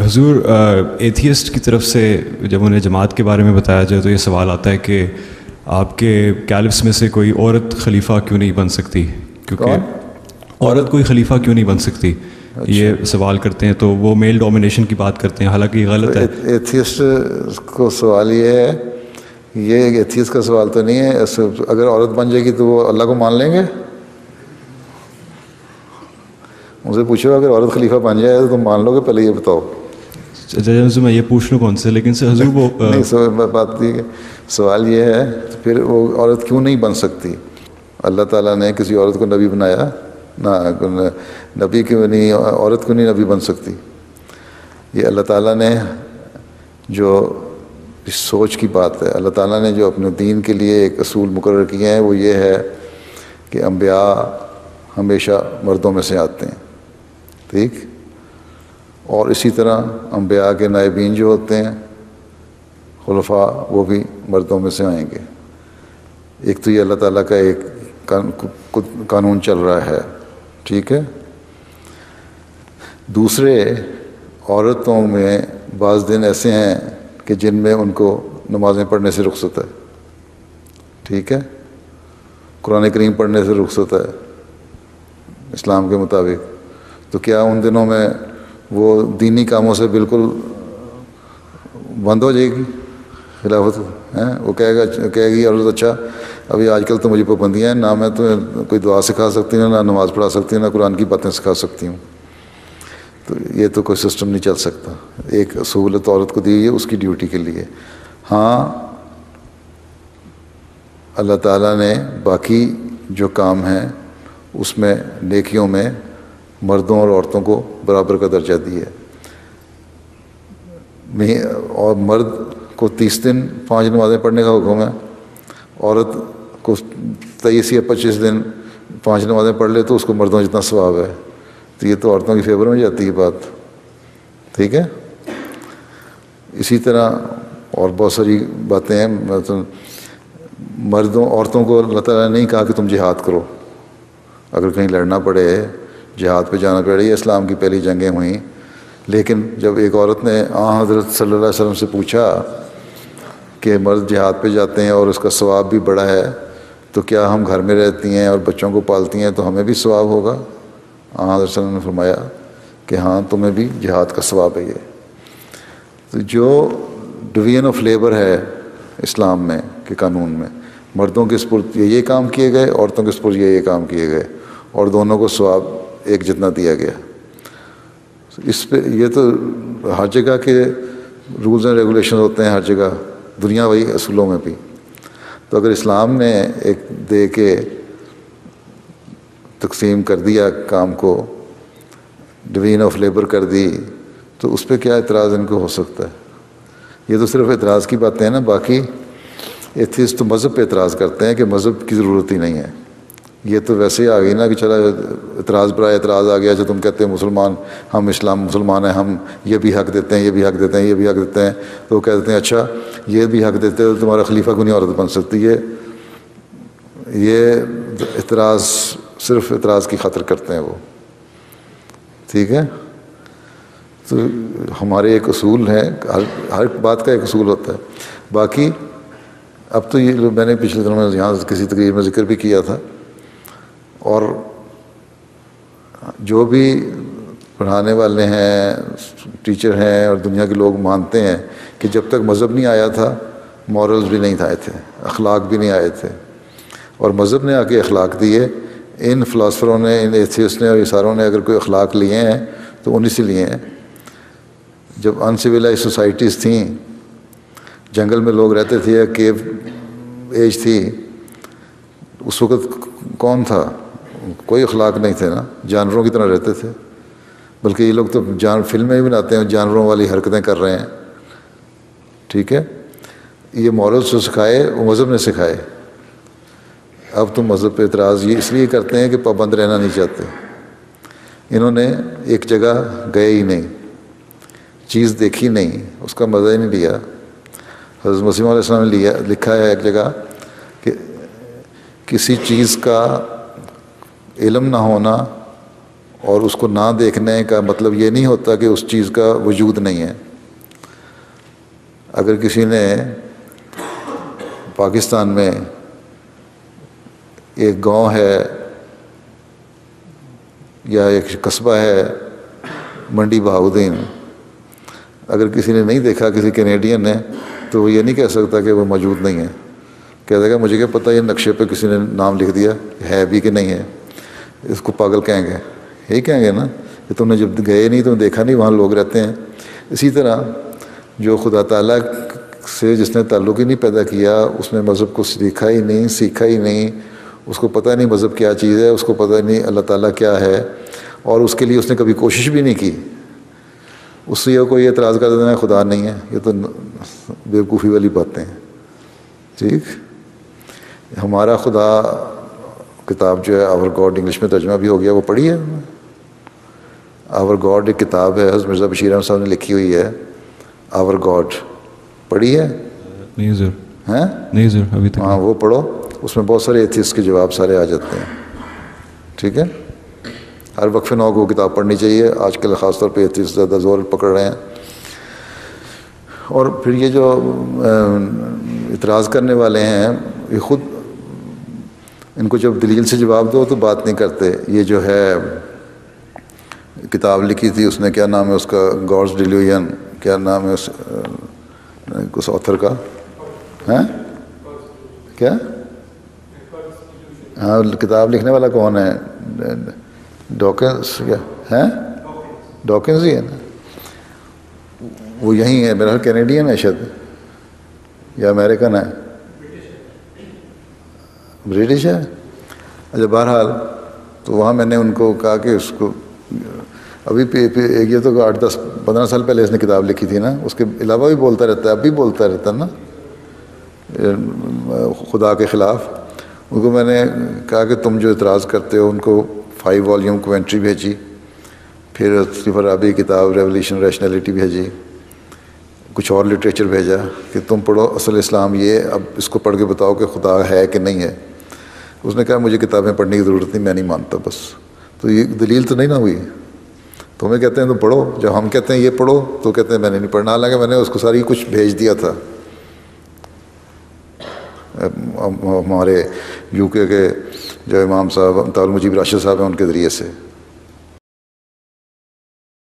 حضور ایتھیسٹ کی طرف سے جب انہیں جماعت کے بارے میں بتایا جائے تو یہ سوال آتا ہے کہ آپ کے کیلفس میں سے کوئی عورت خلیفہ کیوں نہیں بن سکتی، کیونکہ عورت کوئی خلیفہ کیوں نہیں بن سکتی، یہ سوال کرتے ہیں. تو وہ میل ڈومینیشن کی بات کرتے ہیں، حالانکہ یہ غلط ہے. ایتھیسٹ کو سوال یہ ہے، یہ ایتھیسٹ کا سوال تو نہیں ہے. اگر عورت بن جائے گی تو وہ اللہ کو مان لیں گے؟ ان سے پوچھو اگر عورت خلیفہ بن جائے تو تم مان لو گے؟ پہلے یہ بتاؤ. میں یہ پوچھ لوں کون سے، لیکن سے حضور وہ نہیں، بات سوال یہ ہے پھر وہ عورت کیوں نہیں بن سکتی؟ اللہ تعالیٰ نے کسی عورت کو نبی بنایا نہ، نبی کیوں نہیں، عورت کیوں نہیں نبی بن سکتی؟ یہ اللہ تعالیٰ نے جو اس سوچ کی بات ہے، اللہ تعالیٰ نے جو اپنے دین کے لیے ایک اصول مقرر کیے ہیں وہ یہ ہے کہ انبیاء ہمیشہ مردوں میں سے آتے ہیں، ٹھیک؟ اور اسی طرح انبیاء کے نائبین جو ہوتے ہیں خلفاء، وہ بھی مردوں میں سے آئیں گے. ایک تو یہ اللہ تعالیٰ کا ایک قانون چل رہا ہے، ٹھیک ہے. دوسرے، عورتوں میں بعض دن ایسے ہیں کہ جن میں ان کو نمازیں پڑھنے سے رخصت ہے، ٹھیک ہے، قرآن کریم پڑھنے سے رخصت ہے اسلام کے مطابق. تو کیا ان دنوں میں وہ دینی کاموں سے بالکل بند ہو جائے گی خلافت؟ وہ کہے گی عورت اچھا ابھی آج کل تو مجھے پابندیاں ہیں، نہ میں تمہیں کوئی دعا سکھا سکتی ہوں، نہ نماز پڑھا سکتی ہوں، نہ قرآن کی باتیں سکھا سکتی ہوں. تو یہ تو کوئی سسٹم نہیں چل سکتا. ایک سہولت عورت کو دی ہے اس کی ڈیوٹی کے لیے. ہاں، اللہ تعالیٰ نے باقی جو کام ہیں اس میں نیکیوں میں مردوں اور عورتوں کو برابر کا درجہ دی ہے. اور مرد کو 30 دن 5 نمازیں پڑھنے کا حکم ہے، عورت کو 23 یا 25 دن 5 نمازیں پڑھ لے تو اس کو مردوں جتنا ثواب ہے. تو یہ تو عورتوں کی فیور میں جاتی ہے بات، ٹھیک ہے. اسی طرح اور بہت ساری باتیں ہیں. مثلا عورتوں کو اللہ تعالیٰ نے نہیں کہا کہ تم جہاد کرو، اگر کہیں لڑنا پڑے، جہاد پہ جانا پڑے. یہ اسلام کی پہلی جنگیں ہوئیں. لیکن جب ایک عورت نے حضرت صلی اللہ علیہ وسلم سے پوچھا کہ مرد جہاد پہ جاتے ہیں اور اس کا ثواب بھی بڑا ہے، تو کیا ہم گھر میں رہتی ہیں اور بچوں کو پالتی ہیں تو ہمیں بھی ثواب ہوگا؟ حضرت صلی اللہ علیہ وسلم نے فرمایا کہ ہاں تمہیں بھی جہاد کا ثواب ہے. یہ تو جو ڈویژن آف لیبر ہے اسلام میں کے قانون میں، مردوں کے سپرد یہ کام کیے گئے، عورتوں کے سپرد یہ کام کیے گئے، اور دونوں کو ثواب ایک جتنا دیا گیا. اس پہ یہ تو ہر جگہ کے رولز اینڈ ریگولیشن ہوتے ہیں، ہر جگہ دنیا وہی اصولوں میں بھی. تو اگر اسلام نے ایک دے کے تقسیم کر دیا کام کو، ڈویژن آف لیبر کر دی، تو اس پہ کیا اعتراض ان کو ہو سکتا ہے؟ یہ تو صرف اعتراض کی باتیں ہیں نا. باقی ایتھیسٹ تو مذہب پہ اعتراض کرتے ہیں کہ مذہب کی ضرورت ہی نہیں ہے. یہ تو ویسے ہی آ گئی نا کہ چلا اعتراض برائے اعتراض آ گیا. جو تم کہتے ہیں مسلمان، ہم اسلام مسلمان ہیں، ہم یہ بھی حق دیتے ہیں، یہ بھی حق دیتے ہیں، یہ بھی حق دیتے ہیں، تو وہ کہتے ہیں اچھا یہ بھی حق دیتے ہیں تو تمہارا خلیفہ کیوں نہیں عورت بن سکتی؟ یہ اعتراض صرف اعتراض کی خاطر کرتے ہیں وہ، ٹھیک ہے. تو ہمارے ایک اصول ہیں، ہر بات کا ایک اصول ہوتا ہے. باقی اب تو یہ میں نے پچھلے دنوں میں یہاں کسی تقریر میں ذکر بھی کیا تھا، اور جو بھی پڑھانے والے ہیں، ٹیچر ہیں اور دنیا کے لوگ مانتے ہیں کہ جب تک مذہب نہیں آیا تھا مورلز بھی نہیں آئے تھے، اخلاق بھی نہیں آئے تھے، اور مذہب نے آ کے اخلاق دیے. ان فلاسفروں نے، ان ایتھیسٹ نے اور عیساروں نے اگر کوئی اخلاق لیے ہیں تو انہی سے لیے ہیں. جب انسیویلائز سوسائٹیز تھیں، جنگل میں لوگ رہتے تھے، کیو ایج تھی، اس وقت کون تھا؟ کوئی اخلاق نہیں تھے نا، جانوروں کی طرح رہتے تھے. بلکہ یہ لوگ تو فلمیں بھی بناتے ہیں جانوروں والی حرکتیں کر رہے ہیں، ٹھیک ہے. یہ مورلز جو سکھائے وہ مذہب نے سکھائے. اب تو مذہب پہ اعتراض یہ اس لیے کرتے ہیں کہ پابند رہنا نہیں چاہتے. انہوں نے ایک جگہ گئے ہی نہیں، چیز دیکھی نہیں، اس کا مزہ ہی نہیں لیا. حضرت مسیح علیہ السلام نے لکھا ہے ایک جگہ کہ کسی چیز کا علم نہ ہونا اور اس کو نہ دیکھنے کا مطلب یہ نہیں ہوتا کہ اس چیز کا وجود نہیں ہے. اگر کسی نے پاکستان میں ایک گاؤں ہے یا ایک قصبہ ہے منڈی بہاؤدین، اگر کسی نے نہیں دیکھا، کسی کینیڈین نے، تو وہ یہ نہیں کہہ سکتا کہ وہ موجود نہیں ہے. کہہ دے گا مجھے کیا پتہ یہ نقشے پہ کسی نے نام لکھ دیا ہے بھی کہ نہیں ہے. اس کو پاگل کہیں گے، یہی کہیں گے نا کہ تم نے جب گئے نہیں، تم نے دیکھا نہیں وہاں لوگ رہتے ہیں. اسی طرح جو خدا تعالیٰ سے جس نے تعلق ہی نہیں پیدا کیا، اس نے مذہب کو سیکھا ہی نہیں، سیکھا ہی نہیں، اس کو پتہ نہیں مذہب کیا چیز ہے، اس کو پتہ نہیں اللہ تعالیٰ کیا ہے، اور اس کے لیے اس نے کبھی کوشش بھی نہیں کی. اس سے کوئی اعتراض کر دینا خدا نہیں ہے، یہ تو بیوقوفی والی باتیں ہیں. ٹھیک، ہمارا خدا کتاب جو ہے آور گاڈ، انگلش میں ترجمہ بھی ہو گیا، وہ پڑھی ہے. آور گاڈ ایک کتاب ہے، حضرت مرزا بشیر احمد صاحب نے لکھی ہوئی ہے، آور گاڈ. پڑھی ہے؟ نہیں سر. ہیں؟ نہیں سر ابھی تک. ہاں وہ پڑھو، اس میں بہت سارے ایتھیسٹ کے جواب سارے آ جاتے ہیں. ٹھیک ہے، ہر وقفے نو کو کتاب پڑھنی چاہیے. آج کل خاص طور پہ ایتھیسٹ زیادہ زور پکڑ رہے ہیں. اور پھر یہ جو اعتراض کرنے والے ہیں، یہ خود ان کو جب دلیل سے جواب دو تو بات نہیں کرتے. یہ جو ہے کتاب لکھی تھی اس نے، کیا نام ہے اس کا، گاڈز ڈیلیوژن، کیا نام ہے اس آتھر کا؟ ہیں کیا؟ ہاں کتاب لکھنے والا کون ہے؟ ڈاکنز کیا ہیں؟ ڈاکنز ہی ہے نا. وہ یہیں ہے میرا کینیڈین ہے شاید، یا امریکن ہے، برٹش ہے. اچھا بہرحال تو وہاں میں نے ان کو کہا کہ اس کو ابھی یہ تو 8-10-15 سال پہلے اس نے کتاب لکھی تھی نا، اس کے علاوہ بھی بولتا رہتا ہے، اب بھی بولتا رہتا ہے نا خدا کے خلاف. ان کو میں نے کہا کہ تم جو اعتراض کرتے ہو، ان کو 5 والیوم کومنٹری بھیجی، پھر صرف عربی کتاب ریولیوشن ریشنلٹی بھیجی، کچھ اور لٹریچر بھیجا کہ تم پڑھو اصل اسلام یہ، اب اس کو پڑھ کے بتاؤ کہ خدا ہے کہ نہیں ہے. اس نے کہا مجھے کتابیں پڑھنے کی ضرورت نہیں، میں نہیں مانتا بس. تو یہ دلیل تو نہیں نہ ہوئی. تو ہمیں کہتے ہیں تم پڑھو، جب ہم کہتے ہیں یہ پڑھو تو کہتے ہیں میں نے نہیں پڑھنا، حالانکہ میں نے اس کو ساری کچھ بھیج دیا تھا. ہمارے UK کے جو امام صاحب طاہر مجیب راشد صاحب ہیں ان کے ذریعے سے